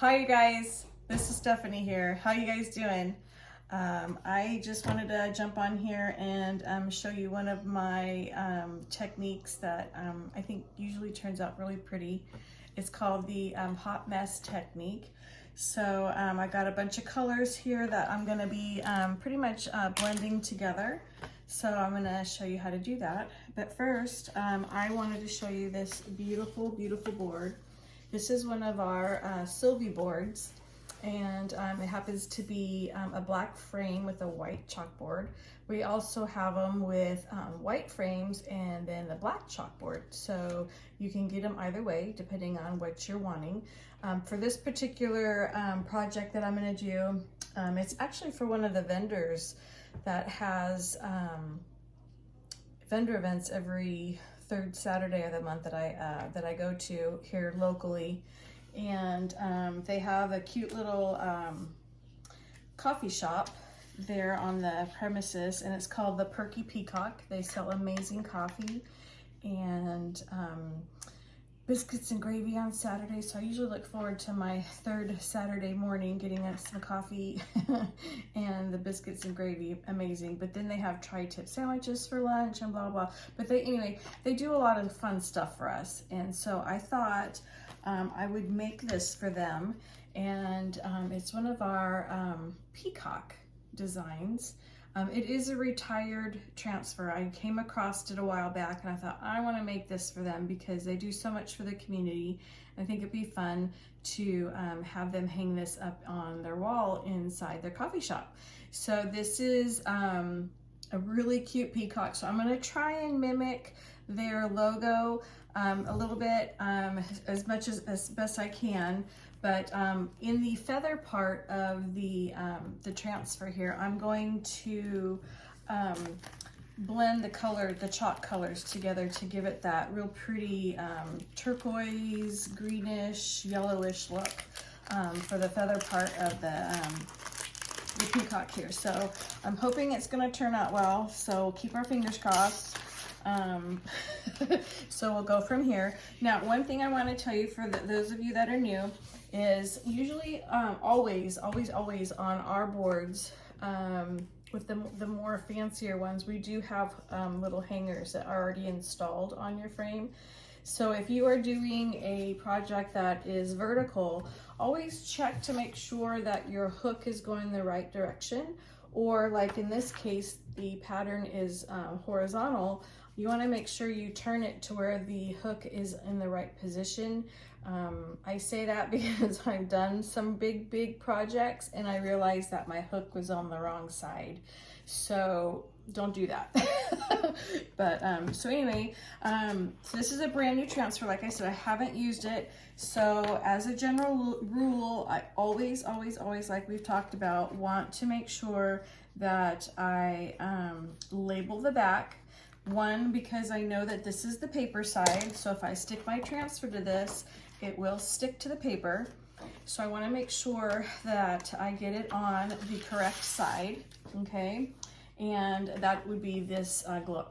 Hi you guys, this is Stephanie here. How you guys doing? I just wanted to jump on here and show you one of my techniques that I think usually turns out really pretty. It's called the hot mess technique. So I got a bunch of colors here that I'm going to be pretty much blending together. So I'm going to show you how to do that. But first, I wanted to show you this beautiful, beautiful board. This is one of our Sylvie boards, and it happens to be a black frame with a white chalkboard. We also have them with white frames and then the black chalkboard, so you can get them either way depending on what you're wanting. For this particular project that I'm going to do, it's actually for one of the vendors that has vendor events every third Saturday of the month that I go to here locally, and they have a cute little coffee shop there on the premises, and it's called the Perky Peacock. They sell amazing coffee and biscuits and gravy on Saturday, so I usually look forward to my third Saturday morning getting us some coffee and the biscuits and gravy, amazing. But then they have tri-tip sandwiches for lunch and blah blah. But anyway, they do a lot of fun stuff for us, and so I thought I would make this for them, and it's one of our peacock designs. It is a retired transfer. I came across it a while back and I thought I want to make this for them because they do so much for the community. I think it'd be fun to have them hang this up on their wall inside their coffee shop. So this is a really cute peacock. So I'm going to try and mimic their logo a little bit as best I can. But in the feather part of the transfer here, I'm going to blend the chalk colors together to give it that real pretty turquoise, greenish, yellowish look for the feather part of the peacock here. So I'm hoping it's going to turn out well, so keep our fingers crossed. So we'll go from here. Now, one thing I want to tell you for those of you that are new is usually always on our boards, with the more fancier ones, we do have little hangers that are already installed on your frame. So if you are doing a project that is vertical, always check to make sure that your hook is going the right direction, or like in this case, the pattern is horizontal. You want to make sure you turn it to where the hook is in the right position. I say that because I've done some big projects and I realized that my hook was on the wrong side. So don't do that. But so anyway, so this is a brand new transfer. Like I said, I haven't used it. So as a general rule, I always, like we've talked about, want to make sure that I label the back. One, because I know that this is the paper side, so if I stick my transfer to this, it will stick to the paper. So I want to make sure that I get it on the correct side, okay? And that would be this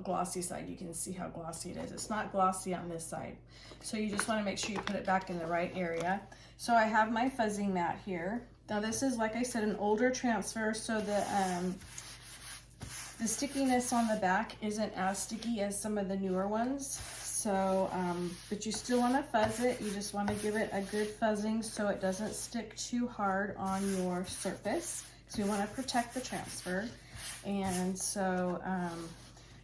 glossy side. You can see how glossy it is. It's not glossy on this side. So you just want to make sure you put it back in the right area. So I have my fuzzing mat here. Now this is, like I said, an older transfer, so the stickiness on the back isn't as sticky as some of the newer ones. So, but you still want to fuzz it. You just want to give it a good fuzzing so it doesn't stick too hard on your surface. So you want to protect the transfer. And so,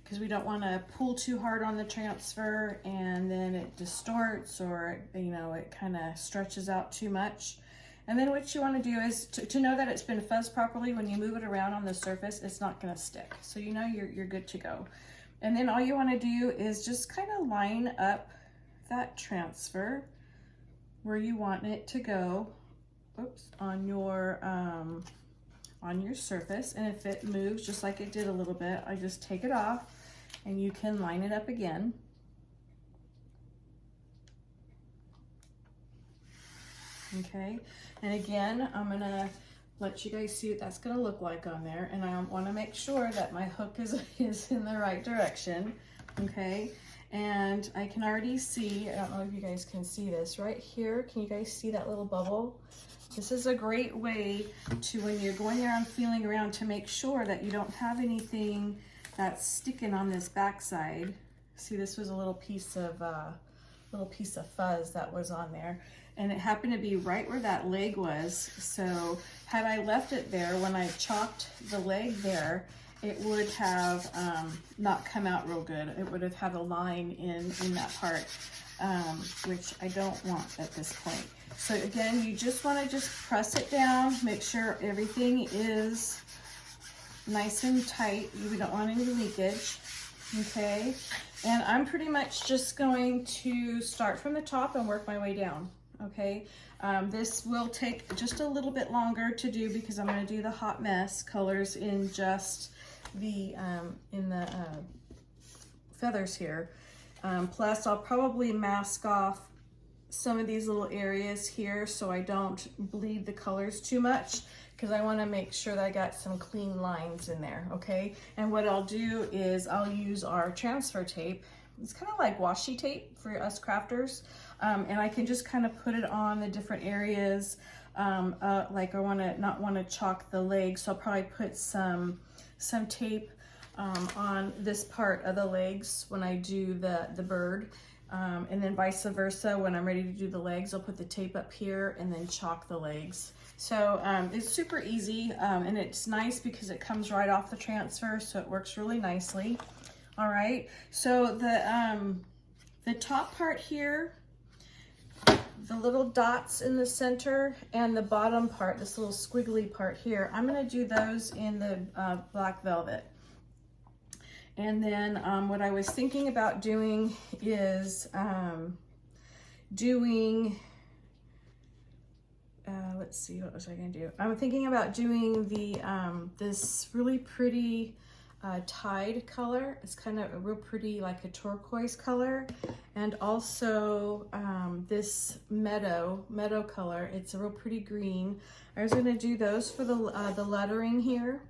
because we don't want to pull too hard on the transfer and then it distorts, or, you know, it kind of stretches out too much. And then what you want to do is to know that it's been fuzzed properly. When you move it around on the surface, it's not going to stick. So you know you're good to go. And then all you want to do is just kind of line up that transfer where you want it to go. Oops, on your surface. And if it moves just like it did a little bit, I just take it off and you can line it up again. Okay, and again, I'm gonna let you guys see what that's gonna look like on there, and I want to make sure that my hook is in the right direction. Okay, And I can already see, I don't know if you guys can see this right here. Can you guys see that little bubble? This is a great way to, when you're going around feeling around, to make sure that you don't have anything that's sticking on this backside. See, this was a little piece of fuzz that was on there, and it happened to be right where that leg was. So had I left it there when I chalked the leg there, it would have not come out real good. It would have had a line in that part, which I don't want at this point. So again, you just want to just press it down, make sure everything is nice and tight. You don't want any leakage, okay? And I'm pretty much just going to start from the top and work my way down, okay? This will take just a little bit longer to do because I'm going to do the hot mess colors in just the feathers here. Plus I'll probably mask off some of these little areas here so I don't bleed the colors too much, because I want to make sure that I got some clean lines in there, okay? And what I'll do is I'll use our transfer tape. It's kind of like washi tape for us crafters, and I can just kind of put it on the different areas. Like I not want to chalk the legs, so I'll probably put some tape on this part of the legs when I do the bird. And then vice versa, when I'm ready to do the legs, I'll put the tape up here and then chalk the legs. So it's super easy, and it's nice because it comes right off the transfer, so it works really nicely. All right, so the top part here, the little dots in the center, and the bottom part, this little squiggly part here, I'm gonna do those in the black velvet. And then what I was thinking about doing is let's see, what was I gonna do? I'm thinking about doing the this really pretty tide color. It's kind of a real pretty, like a turquoise color, and also this meadow color. It's a real pretty green. I was gonna do those for the lettering here.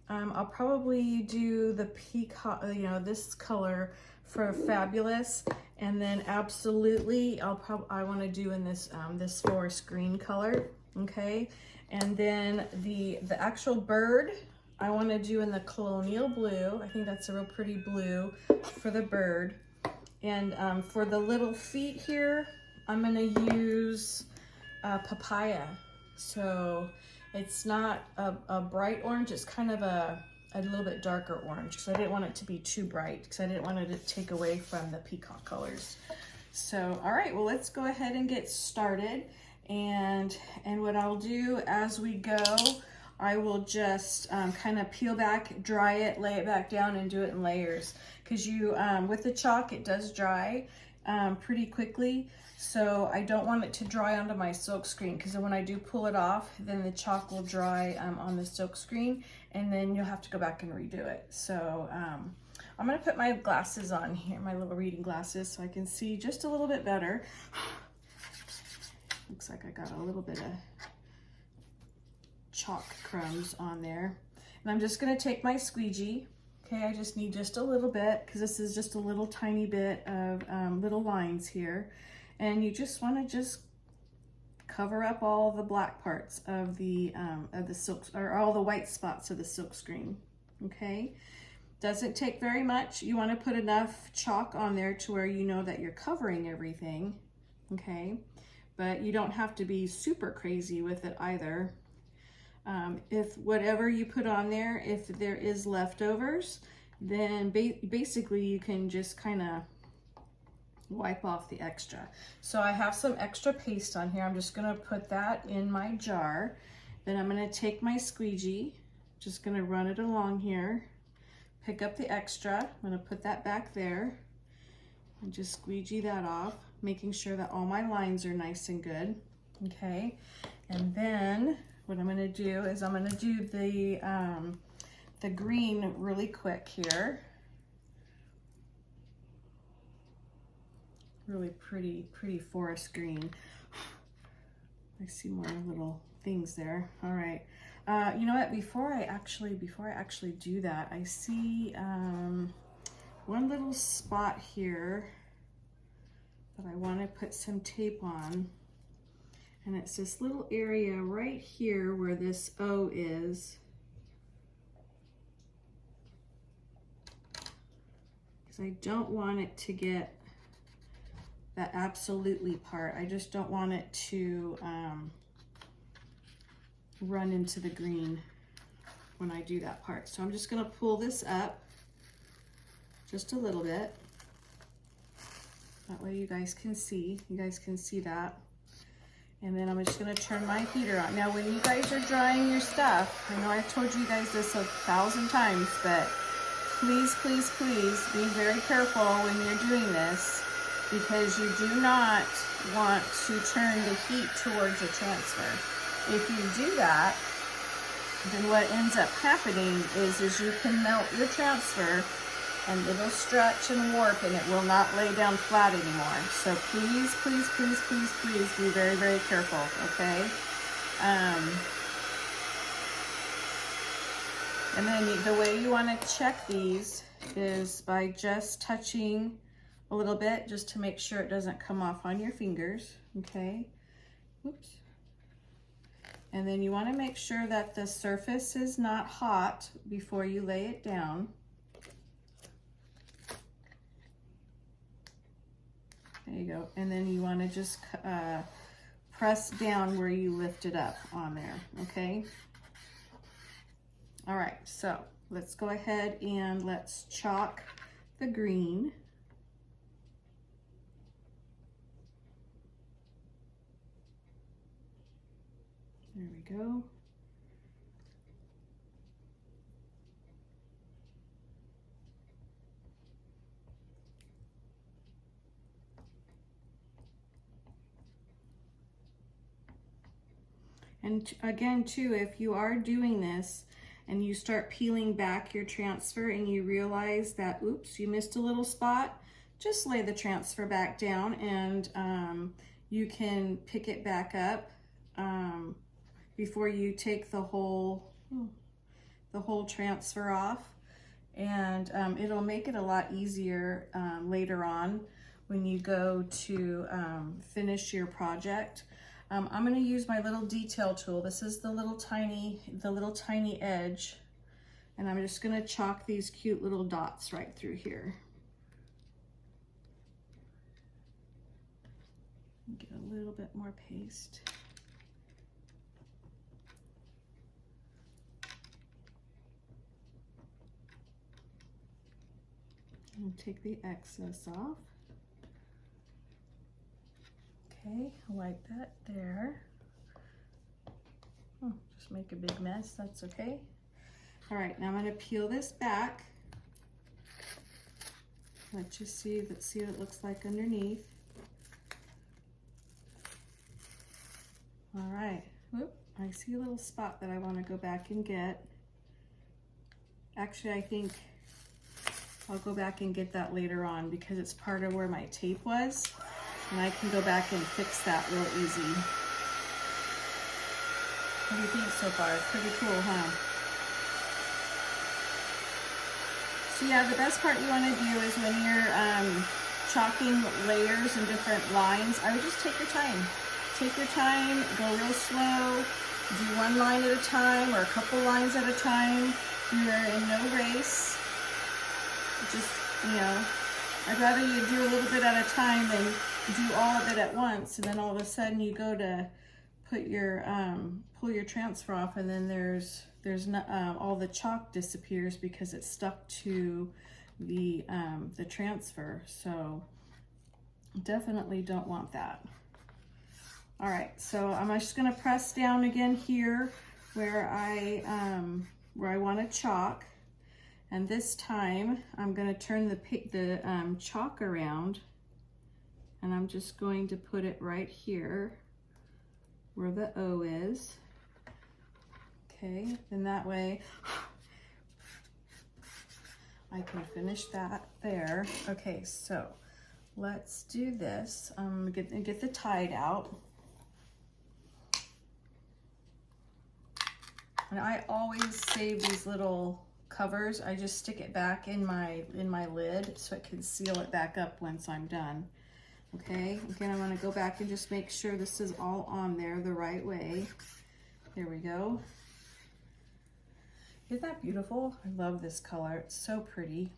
I'll probably do the peacock, this color for Fabulous, and then absolutely I want to do in this this forest green color, okay? And then the actual bird I want to do in the colonial blue. I think that's a real pretty blue for the bird. And for the little feet here, I'm going to use papaya. So it's not a bright orange, it's kind of a little bit darker orange, because I didn't want it to be too bright, because I didn't want it to take away from the peacock colors. So, all right, well, let's go ahead and get started. And what I'll do as we go, I will just kind of peel back, dry it, lay it back down, and do it in layers. Because you, with the chalk, it does dry pretty quickly. So I don't want it to dry onto my silk screen, because when I do pull it off, then the chalk will dry on the silk screen, and then you'll have to go back and redo it. So I'm gonna put my glasses on here, my little reading glasses, so I can see just a little bit better. Looks like I got a little bit of chalk crumbs on there. And I'm just gonna take my squeegee. Okay, I just need just a little bit, because this is just a little tiny bit of little lines here. And you just want to just cover up all the black parts of the silk, or all the white spots of the silk screen. Okay, doesn't take very much. You want to put enough chalk on there to where you know that you're covering everything. Okay, but you don't have to be super crazy with it either. If whatever you put on there, if there is leftovers, then basically you can just kind of wipe off the extra. So I have some extra paste on here. I'm just gonna put that in my jar. Then I'm gonna take my squeegee, just gonna run it along here, pick up the extra. I'm gonna put that back there and just squeegee that off, making sure that all my lines are nice and good. Okay, and then what I'm gonna do is I'm gonna do the green really quick here. Really pretty forest green. I see more little things there. All right. You know what? Before I actually do that, I see one little spot here that I want to put some tape on. And it's this little area right here where this O is. Because I don't want it to get that absolutely part. I just don't want it to run into the green when I do that part. So I'm just gonna pull this up just a little bit. That way you guys can see. You guys can see that. And then I'm just gonna turn my heater on. Now when you guys are drying your stuff, I know I've told you guys this 1,000 times, but please, please, please be very careful when you're doing this, because you do not want to turn the heat towards the transfer. If you do that, then what ends up happening is you can melt your transfer and it'll stretch and warp and it will not lay down flat anymore. So please, please, please, please, please be very, very careful, okay? And then the way you want to check these is by just touching a little bit, just to make sure it doesn't come off on your fingers, okay? Oops. And then you want to make sure that the surface is not hot before you lay it down. There you go. And then you want to just press down where you lift it up on there, okay? All right, so let's go ahead and let's chalk the green. There we go. And again, too, if you are doing this and you start peeling back your transfer and you realize that, oops, you missed a little spot, just lay the transfer back down and you can pick it back up before you take the whole transfer off. And it'll make it a lot easier later on when you go to finish your project. I'm going to use my little detail tool. This is the little tiny edge, and I'm just going to chalk these cute little dots right through here. Get a little bit more paste. And take the excess off. Okay, like that there. Oh, just make a big mess, that's okay. All right, now I'm gonna peel this back. Let you see what it looks like underneath. All right, whoop, I see a little spot that I wanna go back and get. Actually, I think I'll go back and get that later on because it's part of where my tape was. And I can go back and fix that real easy. What do you think so far? It's pretty cool, huh? So yeah, the best part you want to do is when you're chalking layers and different lines, I would just take your time. Take your time, go real slow, do one line at a time or a couple lines at a time. You're in no race. Just, you know, I'd rather you do a little bit at a time than do all of it at once, and then all of a sudden you go to put your pull your transfer off, and then there's not all the chalk disappears because it's stuck to the transfer. So definitely don't want that. All right, so I'm just going to press down again here where I want to chalk. And this time I'm going to turn the chalk around, and I'm just going to put it right here where the O is. Okay, then that way I can finish that there. Okay, so let's do this. I'm going to get the Tide out. And I always save these little covers, I just stick it back in my lid so it can seal it back up once I'm done. Okay, again, I'm gonna go back and just make sure this is all on there the right way. There we go. Isn't that beautiful? I love this color, it's so pretty.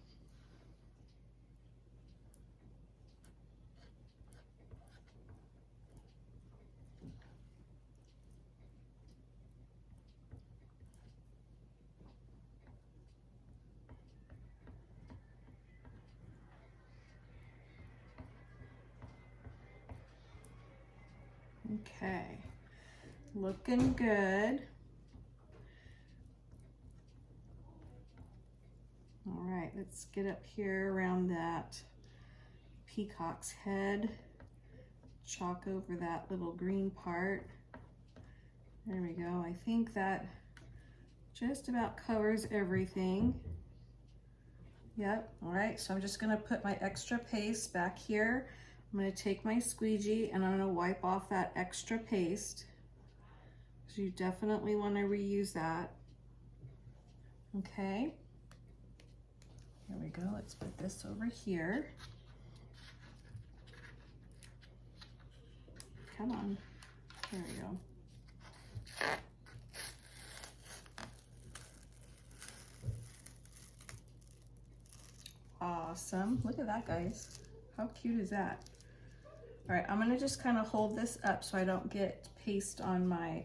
Okay, looking good. All right, let's get up here around that peacock's head. Chalk over that little green part. There we go. I think that just about covers everything. Yep, all right, so I'm just gonna put my extra paste back here. I'm gonna take my squeegee and I'm gonna wipe off that extra paste. So you definitely wanna reuse that. Okay. There we go, let's put this over here. Come on, there we go. Awesome, look at that, guys. How cute is that? All right, I'm gonna just kind of hold this up so I don't get paste on my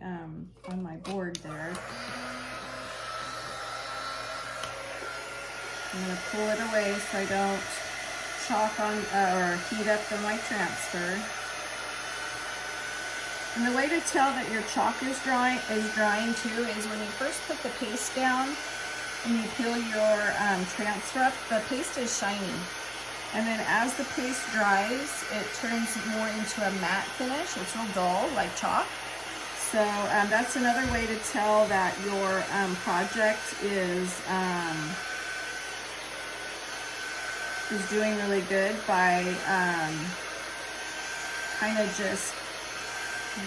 board there. I'm gonna pull it away so I don't chalk on or heat up the my transfer. And the way to tell that your chalk is drying too is when you first put the paste down and you peel your transfer up, the paste is shiny. And then as the paste dries, it turns more into a matte finish. It's real dull, like chalk. So that's another way to tell that your project is doing really good by kind of just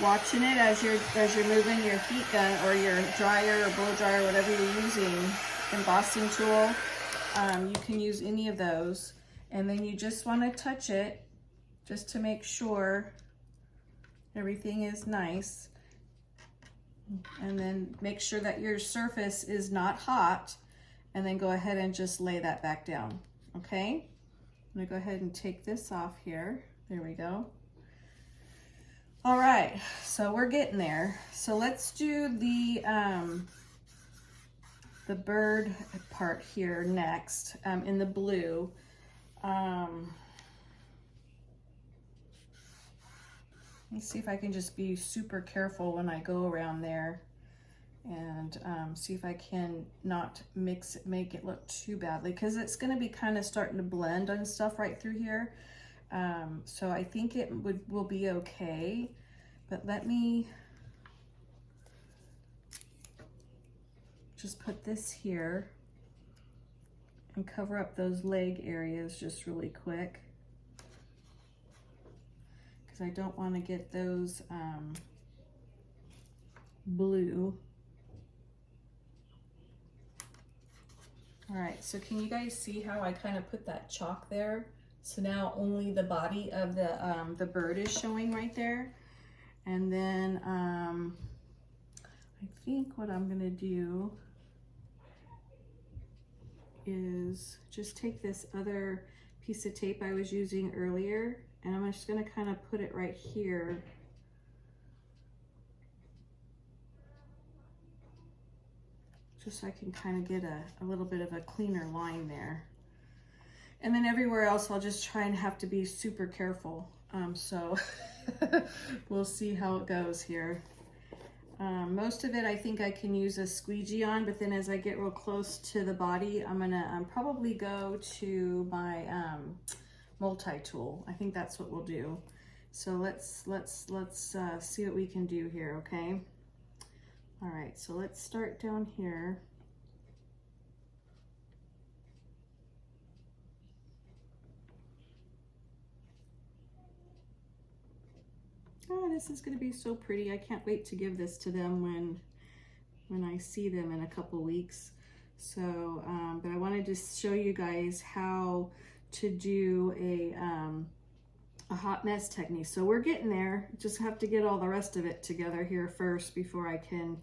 watching it as you're moving your heat gun or your dryer or blow dryer, whatever you're using, embossing tool. You can use any of those, and then you just want to touch it just to make sure everything is nice, and then make sure that your surface is not hot, and then go ahead and just lay that back down. Okay, I'm gonna go ahead and take this off here. There we go. All right, so we're getting there. So let's do the bird part here next, in the blue. Let me see if I can just be super careful when I go around there and see if I can not make it look too badly, because it's going to be kind of starting to blend and stuff right through here. So I think it will be okay, but let me just put this here and cover up those leg areas just really quick, because I don't want to get those blue. All right, so can you guys see how I kind of put that chalk there? So now only the body of the bird is showing right there. And then I think what I'm gonna do is just take this other piece of tape I was using earlier, and I'm just gonna kind of put it right here. Just so I can kind of get a little bit of a cleaner line there. And then everywhere else, I'll just try and have to be super careful. So we'll see how it goes here. Most of it, I think I can use a squeegee on, but then as I get real close to the body, I'm gonna probably go to my multi-tool. I think that's what we'll do. So let's see what we can do here, okay? All right, so let's start down here. Oh, this is gonna be so pretty. I can't wait to give this to them when I see them in a couple weeks. So, but I wanted to show you guys how to do a hot mess technique. So we're getting there. Just have to get all the rest of it together here first before I can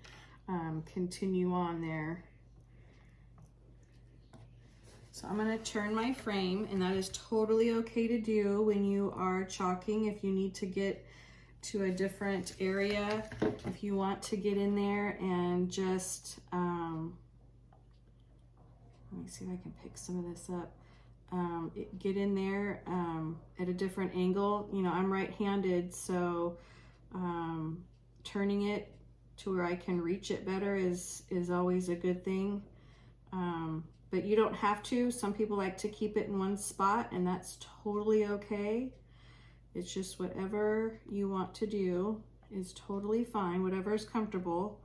continue on there. So I'm going to turn my frame, and that is totally okay to do when you are chalking. If you need to get to a different area, if you want to get in there and just, let me see if I can pick some of this up. Get in there at a different angle. You know, I'm right-handed, so turning it to where I can reach it better is always a good thing. But you don't have to. Some people like to keep it in one spot, and that's totally okay. It's just whatever you want to do is totally fine, whatever is comfortable.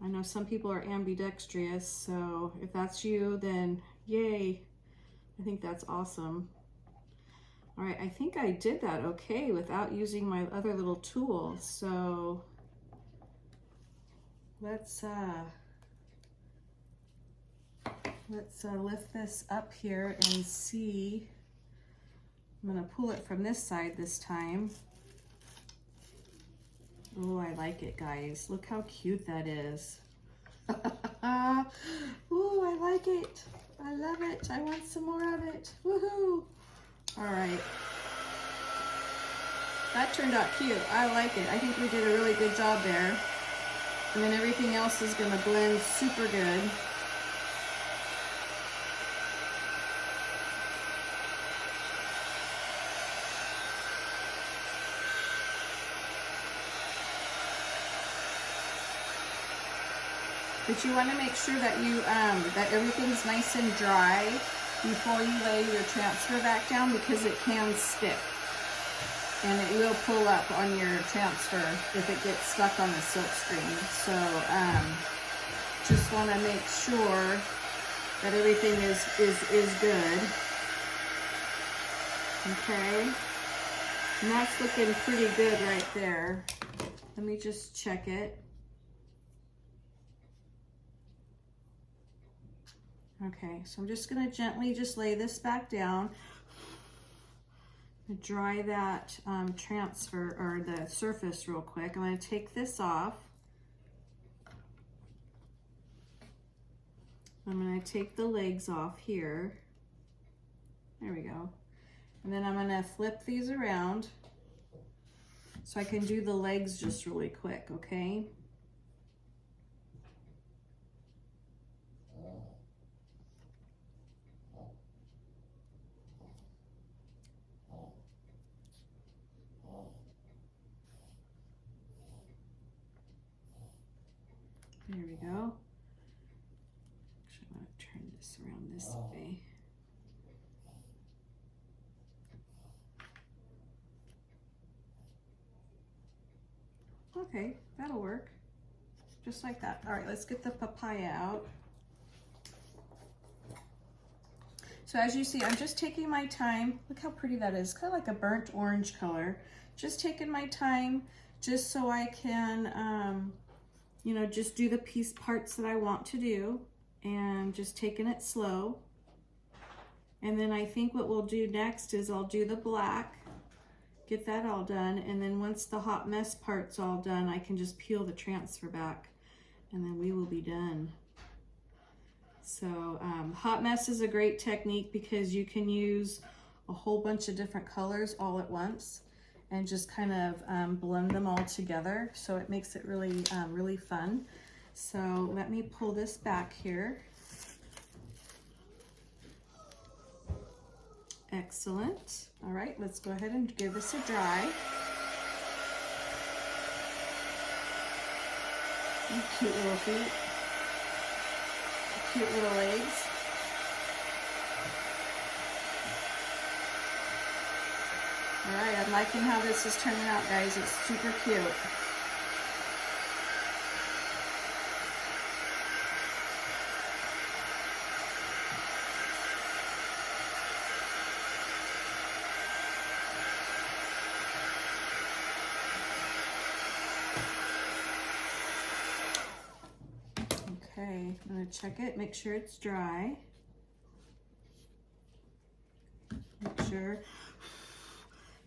I know some people are ambidextrous, so if that's you, then yay. I think that's awesome. All right, I think I did that okay without using my other little tools. So let's lift this up here and see. I'm gonna pull it from this side this time. Oh, I like it, guys. Look how cute that is. Ooh, I like it. I love it. I want some more of it. Woohoo! All right. That turned out cute. I like it. I think we did a really good job there. And then everything else is gonna blend super good. But you want to make sure that you that everything's nice and dry before you lay your transfer back down, because it can stick and it will pull up on your transfer if it gets stuck on the silk screen. So just want to make sure that everything is good. Okay, and that's looking pretty good right there. Let me just check it. Okay, so I'm just gonna gently just lay this back down, dry that transfer or the surface real quick. I'm gonna take this off. I'm gonna take the legs off here. There we go. And then I'm gonna flip these around so I can do the legs just really quick, okay? There we go. Actually, I'm going to turn this around this way. Okay, that'll work. Just like that. All right, let's get the papaya out. So as you see, I'm just taking my time. Look how pretty that is. Kind of like a burnt orange color. Just taking my time just so I can, you know, just do the piece parts that I want to do, and just taking it slow. And then I think what we'll do next is I'll do the black, get that all done, and then once the hot mess part's all done, I can just peel the transfer back, and then we will be done. So hot mess is a great technique because you can use a whole bunch of different colors all at once and just kind of blend them all together. So it makes it really, really fun. So let me pull this back here. Excellent. All right, let's go ahead and give this a dry. Cute little feet. Cute little legs. All right, I'm liking how this is turning out, guys. It's super cute. Okay, I'm gonna check it, make sure it's dry. Make sure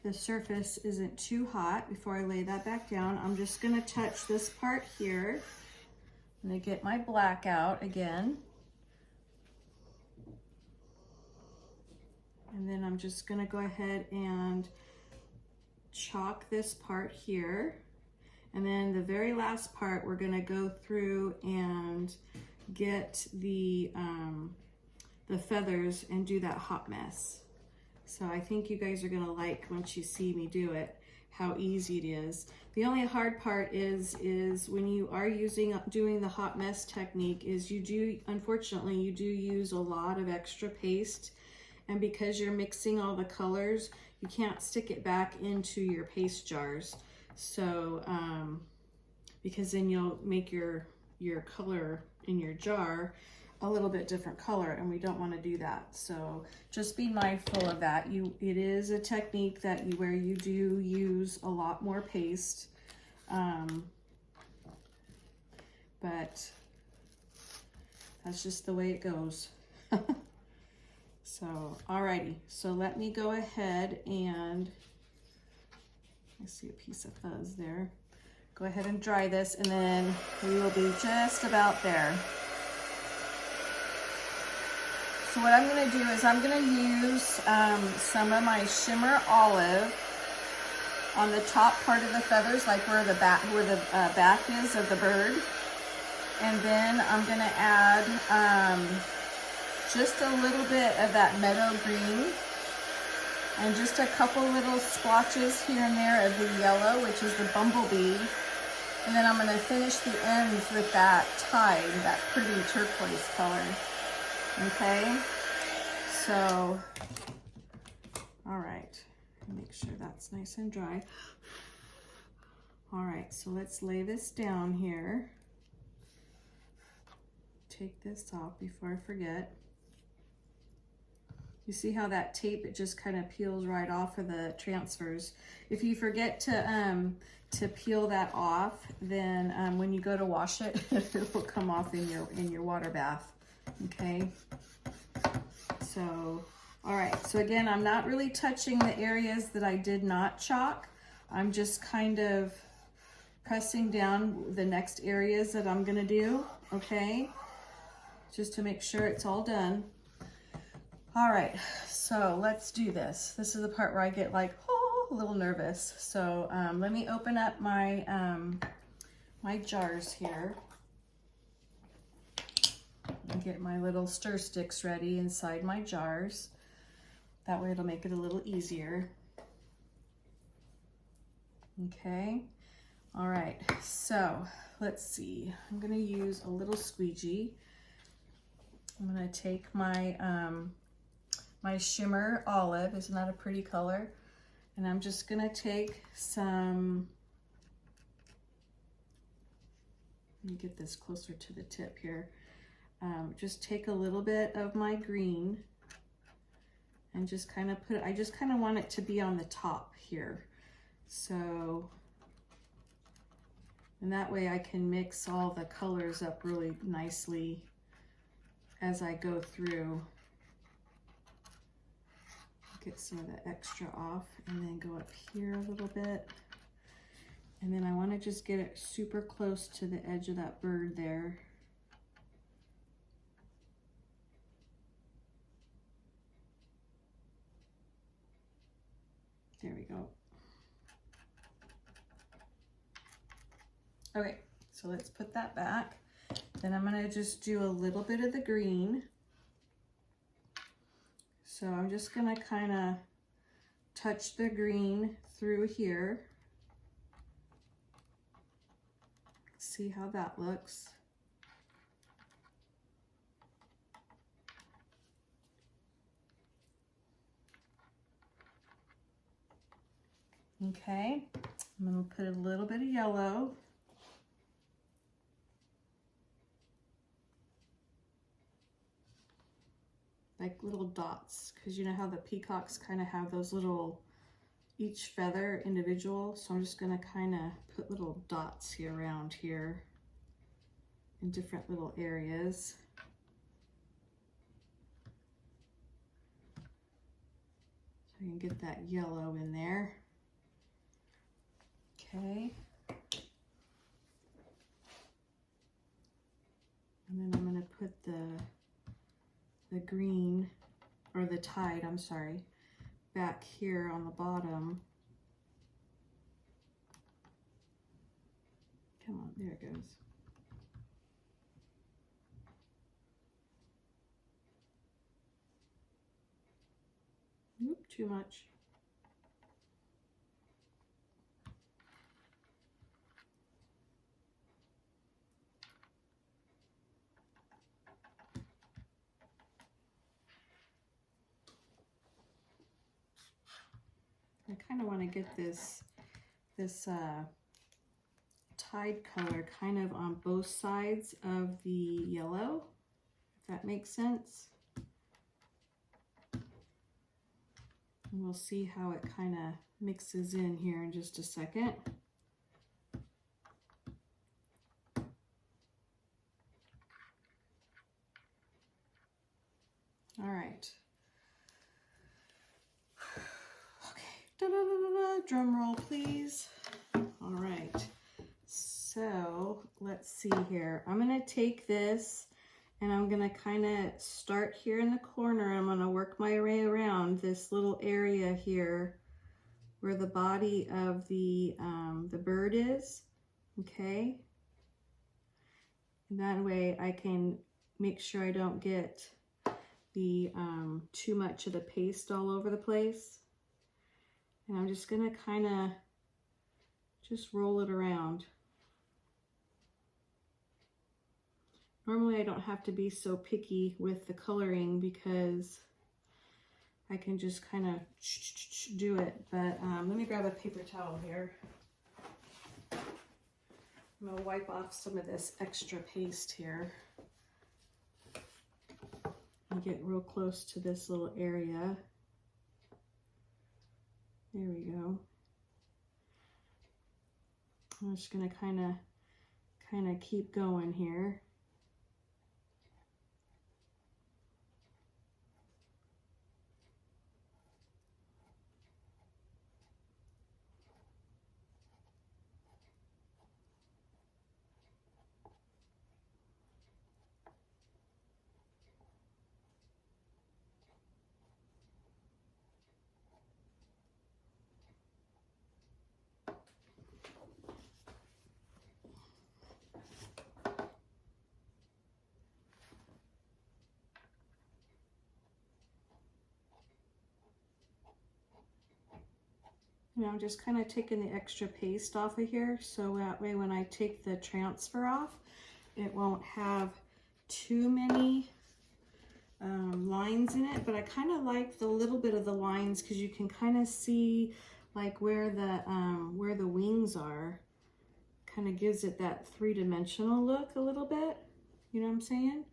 the surface isn't too hot before I lay that back down. I'm just gonna touch this part here. I'm gonna get my black out again. And then I'm just gonna go ahead and chalk this part here. And then the very last part, we're gonna go through and get the feathers and do that hot mess. So I think you guys are gonna like, once you see me do it, how easy it is. The only hard part is when you are doing the hot mess technique is unfortunately, you do use a lot of extra paste. And because you're mixing all the colors, you can't stick it back into your paste jars. So, because then you'll make your color in your jar a little bit different color, and we don't want to do that. So just be mindful of that. It is a technique where you do use a lot more paste, but that's just the way it goes. So, alrighty, so let me go ahead and, I see a piece of fuzz there. Go ahead and dry this, and then we will be just about there. So what I'm gonna do is I'm gonna use some of my shimmer olive on the top part of the feathers, like where the back is of the bird. And then I'm gonna add just a little bit of that meadow green and just a couple little splotches here and there of the yellow, which is the bumblebee. And then I'm gonna finish the ends with that tide, that pretty turquoise color. Okay, so, all right, make sure that's nice and dry. All right, so let's lay this down here. Take this off before I forget. You see how that tape, it just kind of peels right off of the transfers. If you forget to peel that off, then when you go to wash it, it will come off in your water bath. Okay, so, all right, so again, I'm not really touching the areas that I did not chalk. I'm just kind of pressing down the next areas that I'm gonna do, okay? Just to make sure it's all done. All right, so let's do this. This is the part where I get like, oh, a little nervous. So let me open up my, my jars here. And get my little stir sticks ready inside my jars. That way it'll make it a little easier. Okay, all right, so let's see. I'm gonna use a little squeegee. I'm gonna take my, my shimmer olive, isn't that a pretty color? And I'm just gonna take some, let me get this closer to the tip here. Just take a little bit of my green and just kind of put it, I just kind of want it to be on the top here. So, and that way I can mix all the colors up really nicely as I go through. Get some of the extra off and then go up here a little bit. And then I want to just get it super close to the edge of that bird there. There we go. Okay, so let's put that back. Then I'm gonna just do a little bit of the green. So I'm just gonna kind of touch the green through here. See how that looks. Okay, I'm gonna put a little bit of yellow. Like little dots, because you know how the peacocks kind of have those little, each feather individual. So I'm just gonna kind of put little dots here around here. in different little areas. So I can get that yellow in there. Okay. And then I'm going to put the green, or the tide, I'm sorry, back here on the bottom. Come on, there it goes. Oop, too much. I kind of want to get this tide color kind of on both sides of the yellow, if that makes sense. And we'll see how it kind of mixes in here in just a second. All right. Da-da-da-da-da. Drum roll, please. All right. So let's see here. I'm going to take this and I'm going to kind of start here in the corner. I'm going to work my way around this little area here where the body of the bird is. Okay. And that way I can make sure I don't get the too much of the paste all over the place. And I'm just going to kind of just roll it around. Normally I don't have to be so picky with the coloring because I can just kind of do it. But let me grab a paper towel here. I'm going to wipe off some of this extra paste here. And get real close to this little area. There we go. I'm just going to kind of keep going here. And I'm just kind of taking the extra paste off of here so that way when I take the transfer off, it won't have too many lines in it. But I kind of like the little bit of the lines because you can kind of see like where the wings are. Kind of gives it that three-dimensional look a little bit. You know what I'm saying?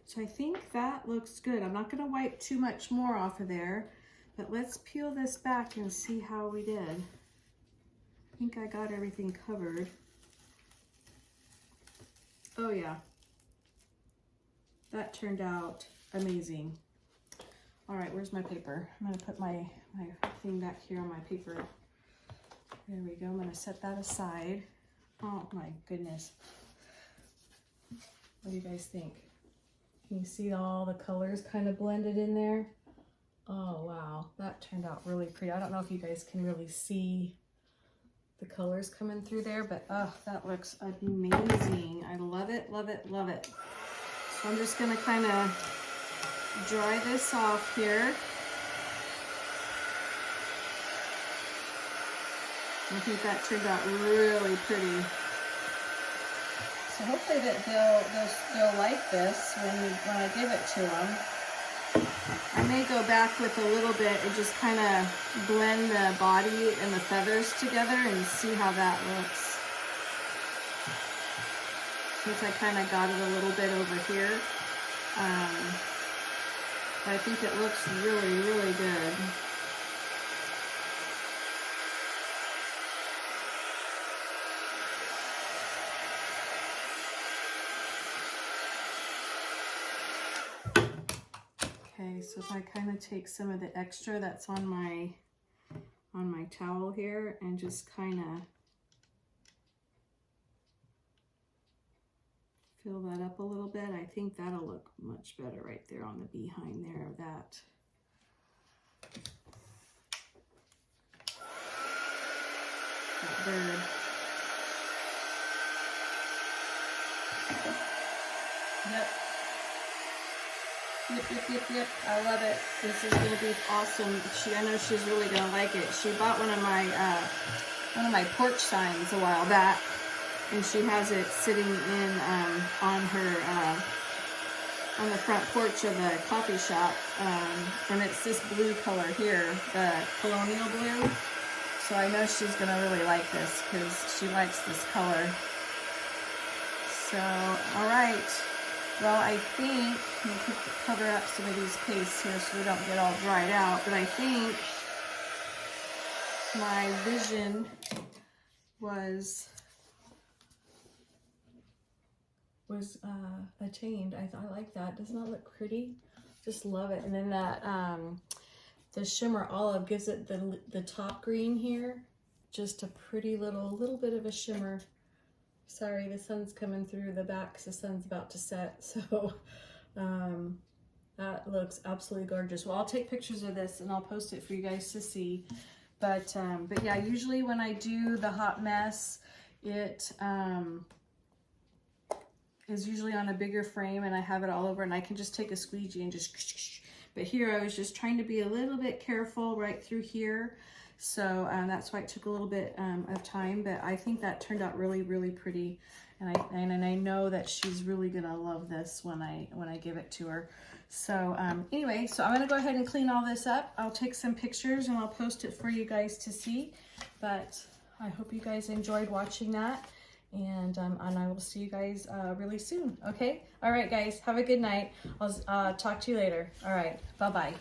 So I think that looks good. I'm not going to wipe too much more off of there. But let's peel this back and see how we did. I think I got everything covered. Oh yeah, that turned out amazing. All right, where's my paper? I'm gonna put my thing back here on my paper. There we go, I'm gonna set that aside. Oh my goodness. What do you guys think? Can you see all the colors kind of blended in there? Oh wow, that turned out really pretty. I don't know if you guys can really see the colors coming through there, but oh, that looks amazing. I love it, love it, love it. So I'm just gonna kind of dry this off here. I think that turned out really pretty. So hopefully that they'll like this when I give it to them. I may go back with a little bit and just kind of blend the body and the feathers together and see how that looks. Since I kind of got it a little bit over here. But I think it looks really, really good. Okay, so if I kind of take some of the extra that's on my towel here and just kind of fill that up a little bit, I think that'll look much better right there on the behind there of that. That bird. Yep. Yep. I love it. This is gonna be awesome. I know she's really gonna like it. She bought one of my porch signs a while back, and she has it sitting in on her on the front porch of the coffee shop, and it's this blue color here, the colonial blue. So I know she's gonna really like this because she likes this color. So, all right. Well, I think, let me cover up some of these pastes here so they don't get all dried out, but I think my vision was attained. I like that. Doesn't that look pretty? Just love it. And then that, the shimmer olive gives it the top green here, just a pretty little bit of a shimmer. Sorry, the sun's coming through the back because the sun's about to set. So that looks absolutely gorgeous. Well, I'll take pictures of this and I'll post it for you guys to see. But yeah, usually when I do the hot mess, it is usually on a bigger frame and I have it all over and I can just take a squeegee and just, but here I was just trying to be a little bit careful right through here. So that's why it took a little bit of time, but I think that turned out really, really pretty. And I know that she's really gonna love this when I give it to her. So anyway, so I'm gonna go ahead and clean all this up. I'll take some pictures and I'll post it for you guys to see. But I hope you guys enjoyed watching that. And I will see you guys really soon, okay? All right, guys, have a good night. I'll talk to you later. All right, bye-bye.